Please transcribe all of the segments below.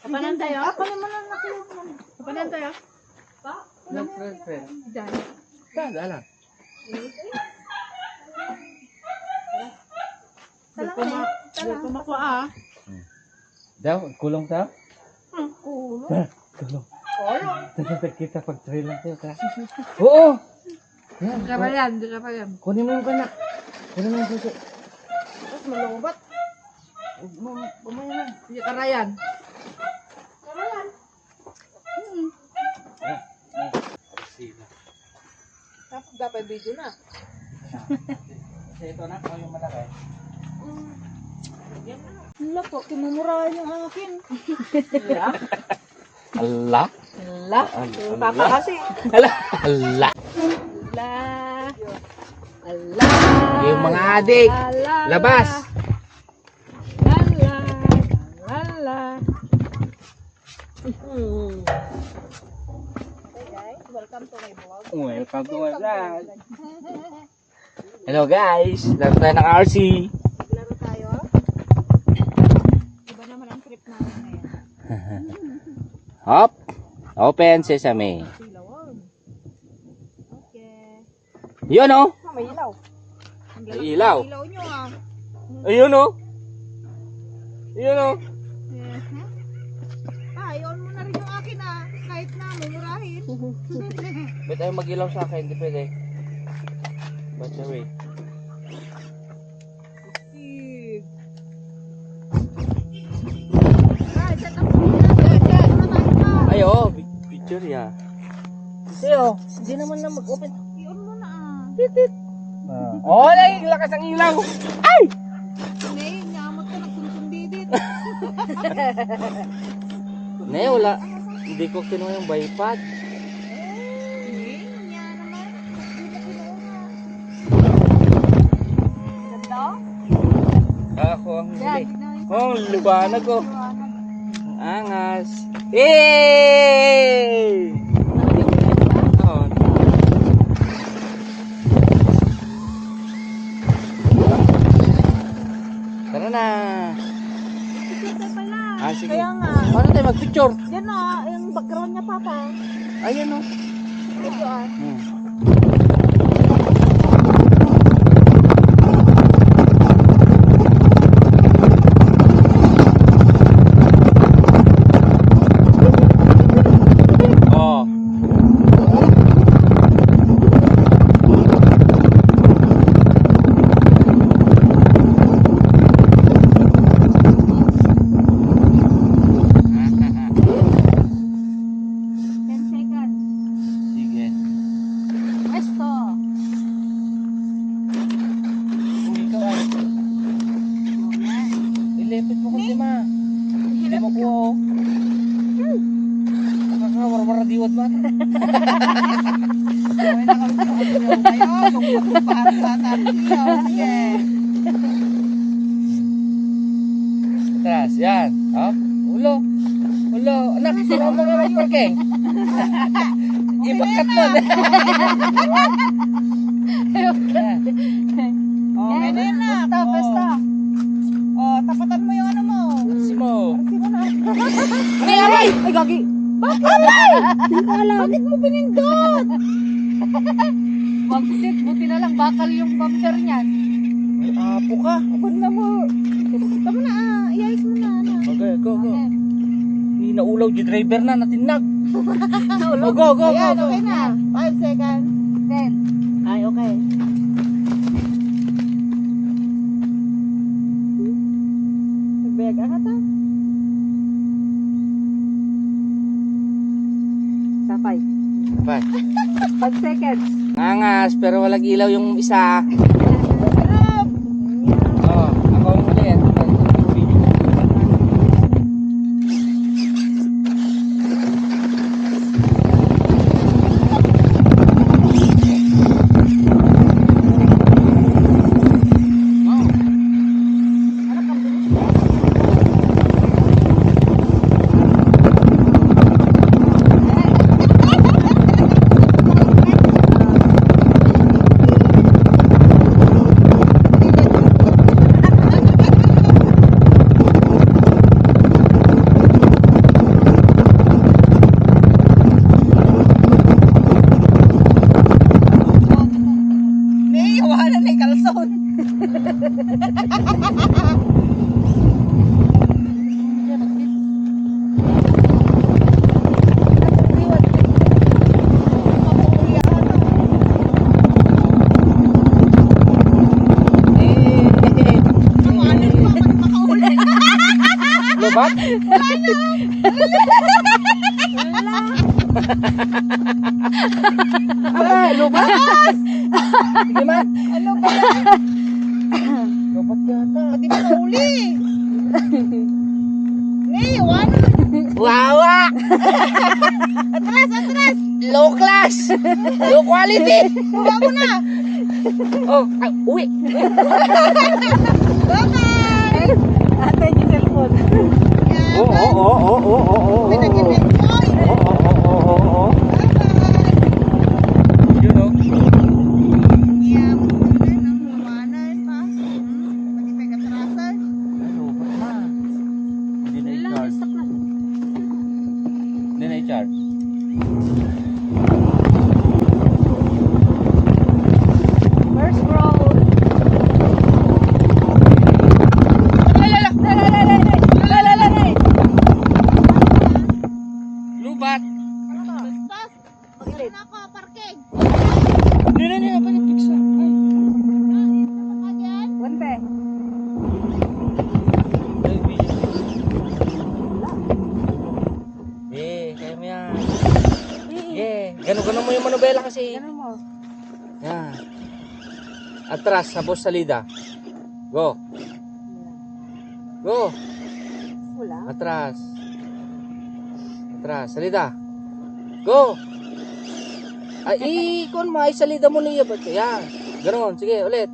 Kapanan tayo? Kunin mo na nakilang. Kapanan tayo? Diyan. Dala. Dahil kumakwa ah. Daw, kulong daw? Kulo. Kulong. Tatapit kita pag trail lang tayo, kasi. Oo! Yan. Karayan, di karayan. Kunin mo yung kanak. Kunin mo yung susi. Tapos malungbat. Bumaya na. Di karayan. Kapanan. Tapos dapat video na. Kasi ito na, kung yung malaki. Wala po, kinumurahan yung akin. Allah? Wala. Papa kasi. Allah? Allah? Allah. Allah. Yung mga adik. Labas. Lala. Lala. Hey guys, welcome to my vlog. Welcome to my vlog. Hello guys, laro tayo ng RC. Laro tayo. Iba naman ang trip namin ngayon. Hop. Open sesame. Silawag. Okay. Yun oh. May ilaw. Ang May ilaw. Ilaw nyo ah. Ayun oh. Ayun oh. Iyon mo na rin yung akin ah. Kahit na mumurahin. Ba't ayaw mag-ilaw sa akin? Hindi pwede. Ba't siya way? Steve. Ay, set up mo na. Dyan, naman pa. Ay oh. Picture ya. Sa'yo, hindi naman na mag-open. Iyon mo na ah. Oh, ay, lakas ang ilaw. Ay! Ngayon, nyamot ka nagsusundi dito. Ne, wala. Hindi ko kinuha yung bipod. Niya naman. Ganda? Ako ang Yan, huli. Oh, lubanag ko. Ang angas. Hey! Oh. Tara na. Picture pala. Ah, sige. Kaya nga. Paano tayo mag-picture? Yan ah, yung background niya papa. Ayan oh. Ito ah. Oh. Sige. Esto. Uy, ikaw ay. Ilepit mo kasi ma. Hindi mo ko. Nakakawar-wara diwat ba? Atras, yan. Hop. Ulo. Ulo. Anak, sila mo nga mag-parking. Ibakat mo. Okay na yun na. Basta. Oh, tapatan mo yung ano mo. Si mo. Arsi mo na. Aray, aray! Ay, gagi. Bakit? Aray! Hindi ko alam. Bakit mo pinindot? Magsit, buti na lang bakal yung bumper niyan. May apo ka. Abod na mo. Tama na ah. Iyayos mo na. Okay, go, go. Okay. Hindi naulaw, di driver na, natinag. Naulog. Go, go, go, Ayan, go. okay na. 5 seconds. 10. Ay, okay. Beg, ano ta? Sapay. Bye. 5 seconds. Angas, pero walang ilaw yung isa. Sarap! Oh, ako ang ulit. Ah, lubat! Sige man. Ano ba yan? Lubat yata. Pati pa uli. Ngayon. Wawa! Atras. Low class! Low quality! Buka mo na. Oh, uwi! Bye-bye. Ate, yung cellphone. Oo. Pinag-ibig ko. Oo. You know? Yeah, maganda ng lumanan pa. Pati pag-atrasan. Ano, ba't ma? Hindi na i-charge. Hindi na i-charge. First row. Lubat! Bastos. Pag-ilit na ako, parking. Hindi, panik-fix na. Saka dyan. Wante. Kaya mo yan. Ganun mo yung manobela kasi. Ano mo? Yan. Atras, tapos salida. Go. Wala. Atras, salida. Go. Ay, ikon mo, ay salida mo niya. Yan. Ganon, sige, ulit.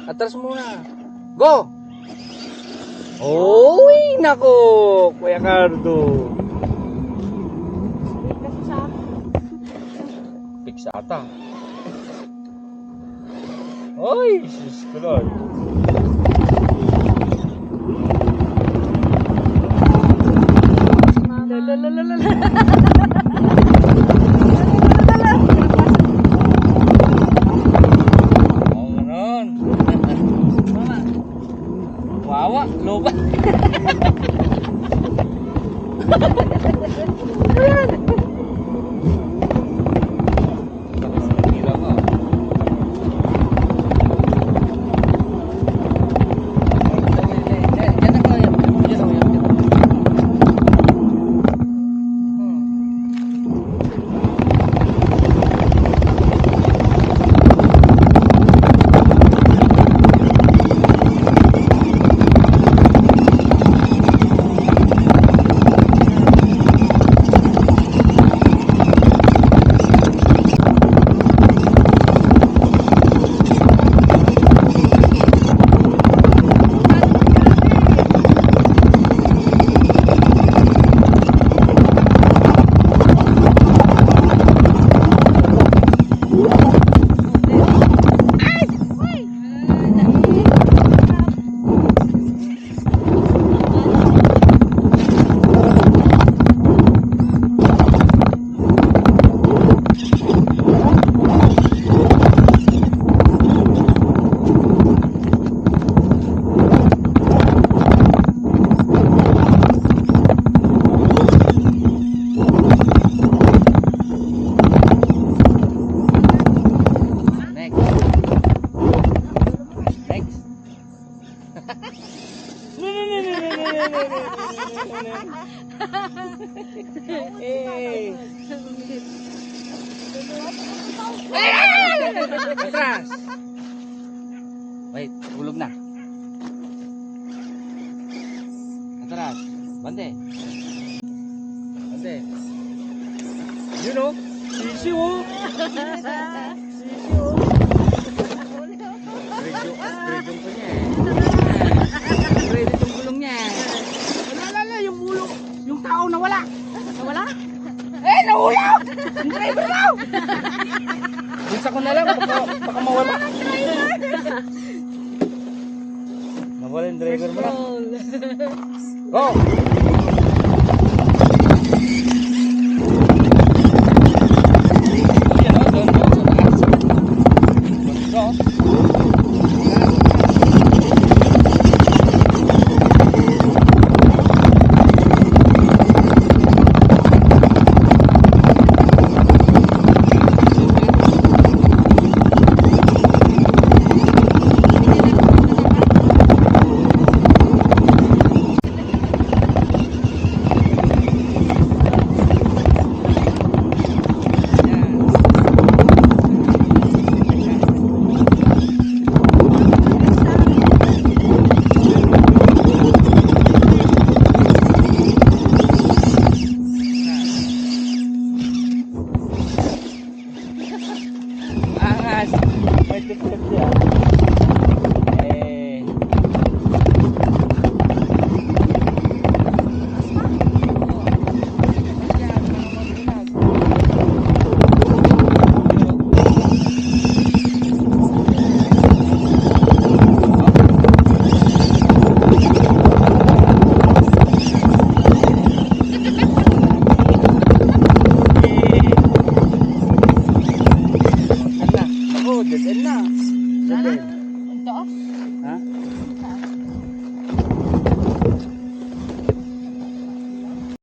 Atras muna. Go. Uy, nako. Kuya Cardo. Kasi sa Fix ata. Oy, sus ko Lord. Oo, ganon. Wawa, loba. Tira ka. Diyan ako yan. Hey! Atras! Wait, hulog na. Atras. Bante. Bante. You know? Sisi oh! Grade ko niya eh. Grade itong gulong niya eh. Wala, yung mulong. Yung tao nawala. Nawala? Eh, nahulog! Yung driver raw! Bisa ko na lang, baka mawala. Nawala yung driver mo na. Go! Seven. Ito? Ha?